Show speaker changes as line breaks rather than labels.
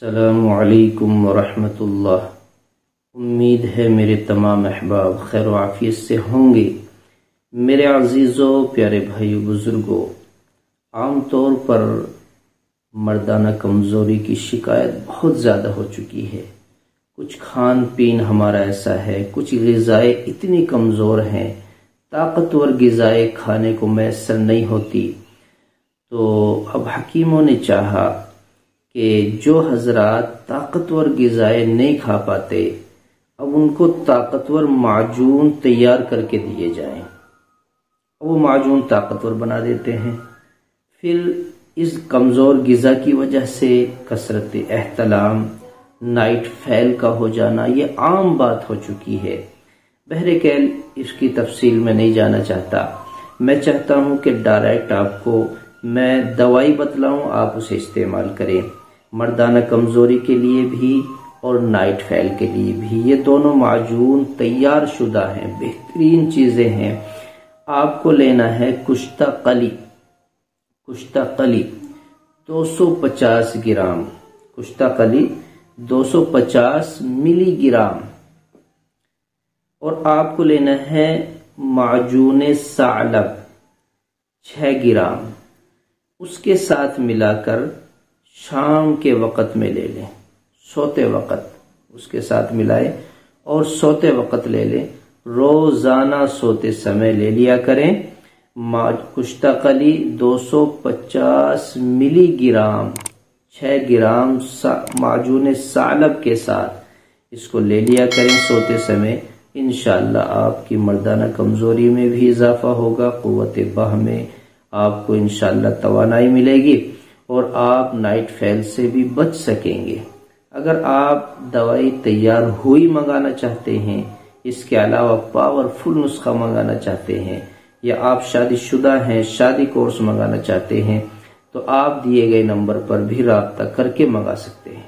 السلام علیکم ورحمۃ اللہ۔ امید ہے میرے تمام احباب خیر و عافیت سے ہوں گے۔ میرے عزیزوں، پیارے بھائیو، بزرگوں، عام طور پر مردانہ کمزوری کی شکایت بہت زیادہ ہو چکی ہے۔ کچھ کھان پین ہمارا ایسا ہے، کچھ غذائیں اتنی کمزور ہیں، طاقتور غذائیں کھانے کو میسر نہیں ہوتی۔ تو اب حکیموں نے چاہا کہ جو حضرات طاقتور غذائیں نہیں کھا پاتے، اب ان کو طاقتور معجون تیار کر کے دیے جائیں۔ وہ معجون طاقتور بنا دیتے ہیں۔ پھر اس کمزور غذا کی وجہ سے کثرت احتلام، نائٹ فیل کا ہو جانا یہ عام بات ہو چکی ہے۔ بہرکیف اس کی تفصیل میں نہیں جانا چاہتا۔ میں چاہتا ہوں کہ ڈائریکٹ آپ کو میں دوائی بتلاؤں، آپ اسے استعمال کریں، مردانہ کمزوری کے لیے بھی اور نائٹ فیل کے لیے بھی۔ یہ دونوں معجون تیار شدہ ہیں، بہترین چیزیں ہیں۔ آپ کو لینا ہے کشتہ قلی 250 گرام، کشتہ قلی 250 ملی گرام، اور آپ کو لینا ہے معجون ثعلب 6 گرام۔ اس کے ساتھ ملا کر شام کے وقت میں لے لیں، سوتے وقت اس کے ساتھ ملائے اور سوتے وقت لے لیں۔ روزانہ سوتے سمے لے لیا کریں۔ کشتہ قلی 250 ملی گرام 6 گرام معجون ثعلب کے ساتھ اس کو لے لیا کریں سوتے سمے۔ انشاءاللہ آپ کی مردانہ کمزوری میں بھی اضافہ ہوگا، قوت باہ میں آپ کو انشاءاللہ توانائی ملے گی، اور آپ نائٹ فیل سے بھی بچ سکیں گے۔ اگر آپ دوائی تیار ہوئی منگانا چاہتے ہیں، اس کے علاوہ پاورفل نسخہ منگانا چاہتے ہیں، یا آپ شادی شدہ ہیں، شادی کورس منگانا چاہتے ہیں، تو آپ دیے گئے نمبر پر بھی رابطہ کر کے منگا سکتے ہیں۔